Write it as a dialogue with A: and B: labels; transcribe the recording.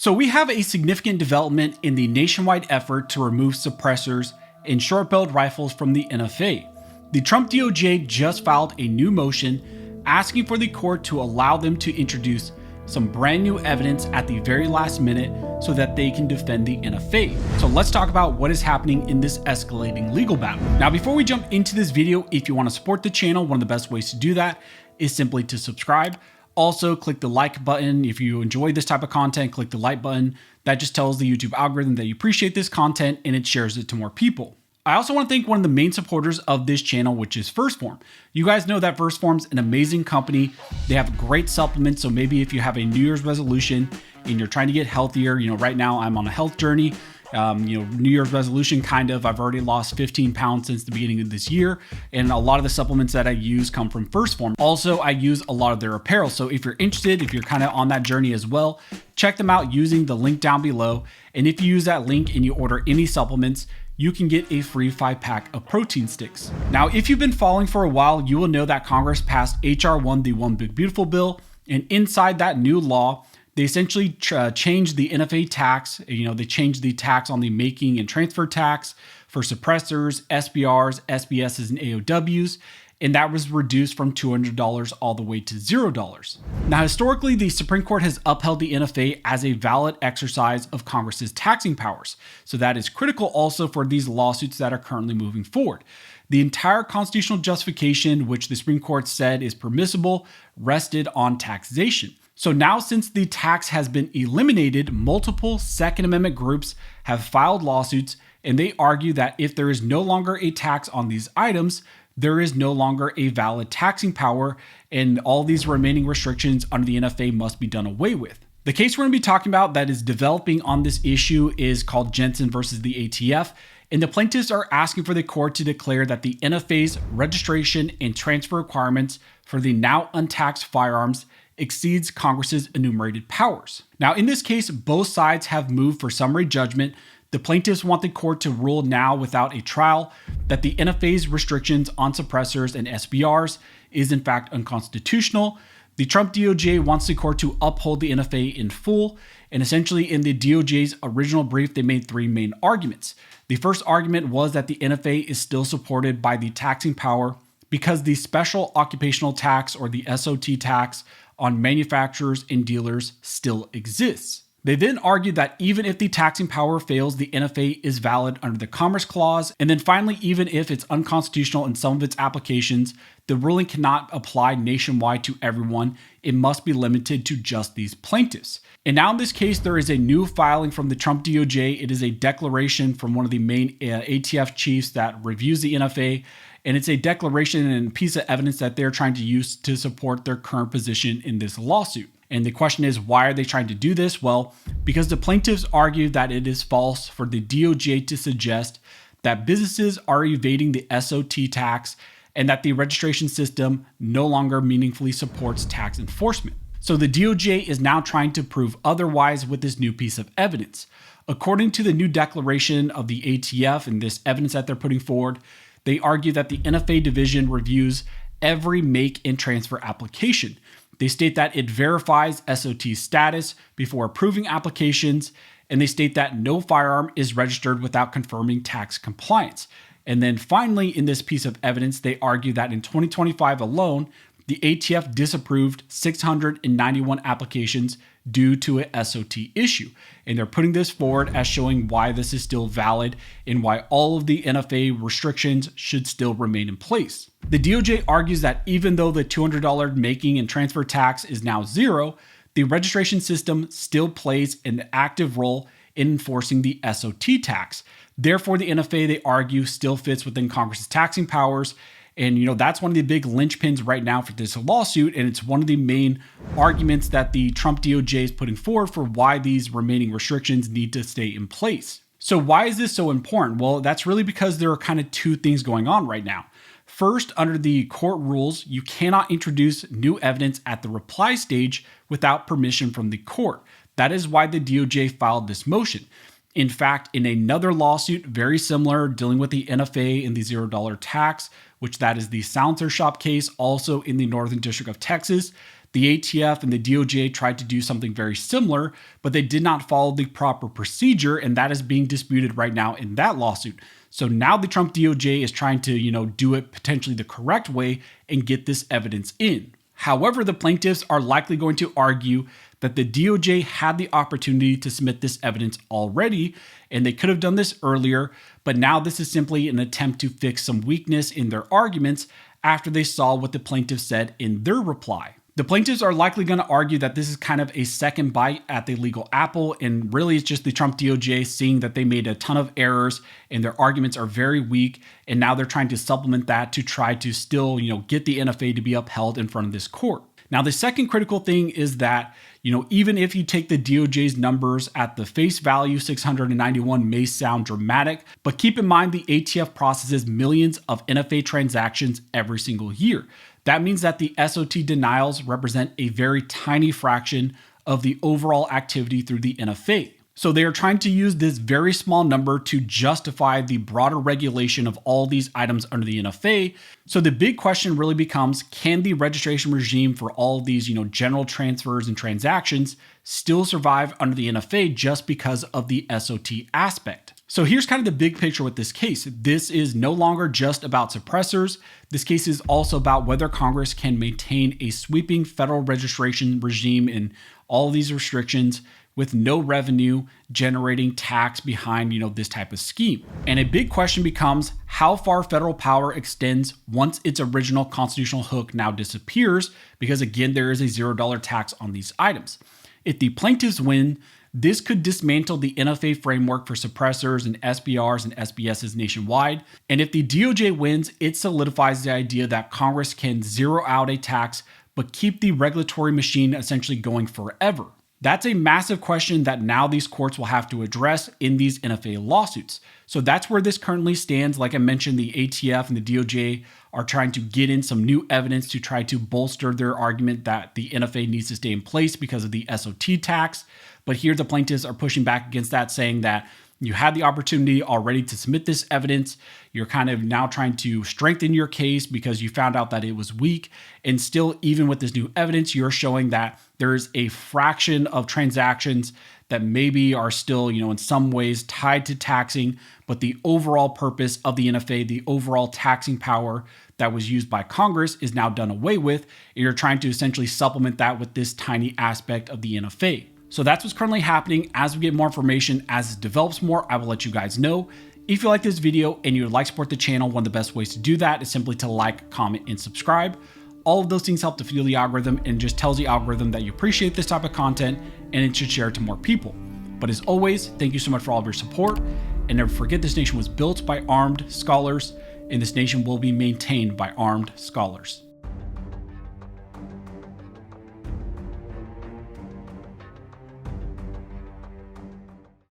A: So we have a significant development in the nationwide effort to remove suppressors and short-barreled rifles from the NFA. The Trump DOJ just filed a new motion asking for the court to allow them to introduce some brand new evidence at the very last minute so that they can defend the NFA. So let's talk about what is happening in this escalating legal battle. Now, before we jump into this video, if you want to support the channel, one of the best ways to do that is simply to subscribe. Also, click the like button. If you enjoy this type of content, click the like button. That just tells the YouTube algorithm that you appreciate this content and it shares it to more people. I also want to thank one of the main supporters of this channel, which is 1st Phorm. You guys know that 1st Phorm's an amazing company. They have great supplements. So maybe if you have a New Year's resolution and you're trying to get healthier, right now I'm on a health journey. New Year's resolution I've already lost 15 pounds since the beginning of this year. And a lot of the supplements that I use come from 1st Phorm. Also, I use a lot of their apparel. So if you're interested, if you're kind of on that journey as well, check them out using the link down below. And if you use that link and you order any supplements, you can get a free 5-pack of protein sticks. Now, if you've been following for a while, you will know that Congress passed H.R. 1, the One Big Beautiful Bill. And inside that new law, they essentially changed the NFA tax. They changed the tax on the making and transfer tax for suppressors, SBRs, SBSs, and AOWs. And that was reduced from $200 all the way to $0. Now, historically, the Supreme Court has upheld the NFA as a valid exercise of Congress's taxing powers. So that is critical also for these lawsuits that are currently moving forward. The entire constitutional justification, which the Supreme Court said is permissible, rested on taxation. So now, since the tax has been eliminated, multiple Second Amendment groups have filed lawsuits, and they argue that if there is no longer a tax on these items, there is no longer a valid taxing power, and all these remaining restrictions under the NFA must be done away with. The case we're going to be talking about that is developing on this issue is called Jensen versus the ATF, and the plaintiffs are asking for the court to declare that the NFA's registration and transfer requirements for the now untaxed firearms exceeds Congress's enumerated powers. Now, in this case, both sides have moved for summary judgment. The plaintiffs want the court to rule now without a trial that the NFA's restrictions on suppressors and SBRs is in fact unconstitutional. The Trump DOJ wants the court to uphold the NFA in full. And essentially in the DOJ's original brief, they made three main arguments. The first argument was that the NFA is still supported by the taxing power because the special occupational tax, or the SOT tax, on manufacturers and dealers still exists. They then argued that even if the taxing power fails, the NFA is valid under the Commerce Clause. And then finally, even if it's unconstitutional in some of its applications, the ruling cannot apply nationwide to everyone. It must be limited to just these plaintiffs. And now in this case, there is a new filing from the Trump DOJ. It is a declaration from one of the main ATF chiefs that reviews the NFA. And it's a declaration and a piece of evidence that they're trying to use to support their current position in this lawsuit. And the question is, why are they trying to do this? Well, because the plaintiffs argue that it is false for the DOJ to suggest that businesses are evading the SOT tax and that the registration system no longer meaningfully supports tax enforcement. So the DOJ is now trying to prove otherwise with this new piece of evidence. According to the new declaration of the ATF and this evidence that they're putting forward, they argue that the NFA division reviews every make and transfer application. They state that it verifies SOT status before approving applications, and they state that no firearm is registered without confirming tax compliance. And then finally, in this piece of evidence, they argue that in 2025 alone, the ATF disapproved 691 applications due to a SOT issue. And they're putting this forward as showing why this is still valid and why all of the NFA restrictions should still remain in place. The DOJ argues that even though the $200 making and transfer tax is now zero, the registration system still plays an active role in enforcing the SOT tax. Therefore, the NFA, they argue, still fits within Congress's taxing powers. And, that's one of the big linchpins right now for this lawsuit. And it's one of the main arguments that the Trump DOJ is putting forward for why these remaining restrictions need to stay in place. So why is this so important? Well, that's really because there are kind of two things going on right now. First, under the court rules, you cannot introduce new evidence at the reply stage without permission from the court. That is why the DOJ filed this motion. In fact, in another lawsuit, very similar, dealing with the NFA and the $0 tax, which that is the Silencer Shop case, also in the Northern District of Texas, The ATF and the DOJ tried to do something very similar, but they did not follow the proper procedure, and that is being disputed right now in that lawsuit. So now the Trump DOJ is trying to, do it potentially the correct way and get this evidence in. However, the plaintiffs are likely going to argue that the DOJ had the opportunity to submit this evidence already, and they could have done this earlier, but now this is simply an attempt to fix some weakness in their arguments after they saw what the plaintiffs said in their reply. The plaintiffs are likely going to argue that this is kind of a second bite at the legal apple, and really it's just the Trump DOJ seeing that they made a ton of errors and their arguments are very weak, and now they're trying to supplement that to try to still, get the NFA to be upheld in front of this court. Now, the second critical thing is that, even if you take the DOJ's numbers at the face value, 691 may sound dramatic, but keep in mind the ATF processes millions of NFA transactions every single year. That means that the SOT denials represent a very tiny fraction of the overall activity through the NFA. So they are trying to use this very small number to justify the broader regulation of all these items under the NFA. So the big question really becomes, can the registration regime for all of these, general transfers and transactions still survive under the NFA just because of the SOT aspect? So here's kind of the big picture with this case. This is no longer just about suppressors. This case is also about whether Congress can maintain a sweeping federal registration regime and all these restrictions with no revenue generating tax behind, this type of scheme. And a big question becomes how far federal power extends once its original constitutional hook now disappears, because again, there is a $0 tax on these items. If the plaintiffs win, this could dismantle the NFA framework for suppressors and SBRs and SBSs nationwide. And if the DOJ wins, it solidifies the idea that Congress can zero out a tax, but keep the regulatory machine essentially going forever. That's a massive question that now these courts will have to address in these NFA lawsuits. So that's where this currently stands. Like I mentioned, the ATF and the DOJ are trying to get in some new evidence to try to bolster their argument that the NFA needs to stay in place because of the SOT tax. But here the plaintiffs are pushing back against that, saying that you had the opportunity already to submit this evidence. You're kind of now trying to strengthen your case because you found out that it was weak. And still, even with this new evidence, you're showing that there's a fraction of transactions that maybe are still, in some ways tied to taxing, but the overall purpose of the NFA, the overall taxing power that was used by Congress is now done away with. And you're trying to essentially supplement that with this tiny aspect of the NFA. So that's what's currently happening. As we get more information, as it develops more, I will let you guys know. If you like this video and you would like to support the channel, one of the best ways to do that is simply to like, comment, and subscribe. All of those things help to fuel the algorithm and just tells the algorithm that you appreciate this type of content and it should share it to more people. But as always, thank you so much for all of your support. And never forget, this nation was built by armed scholars, and this nation will be maintained by armed scholars.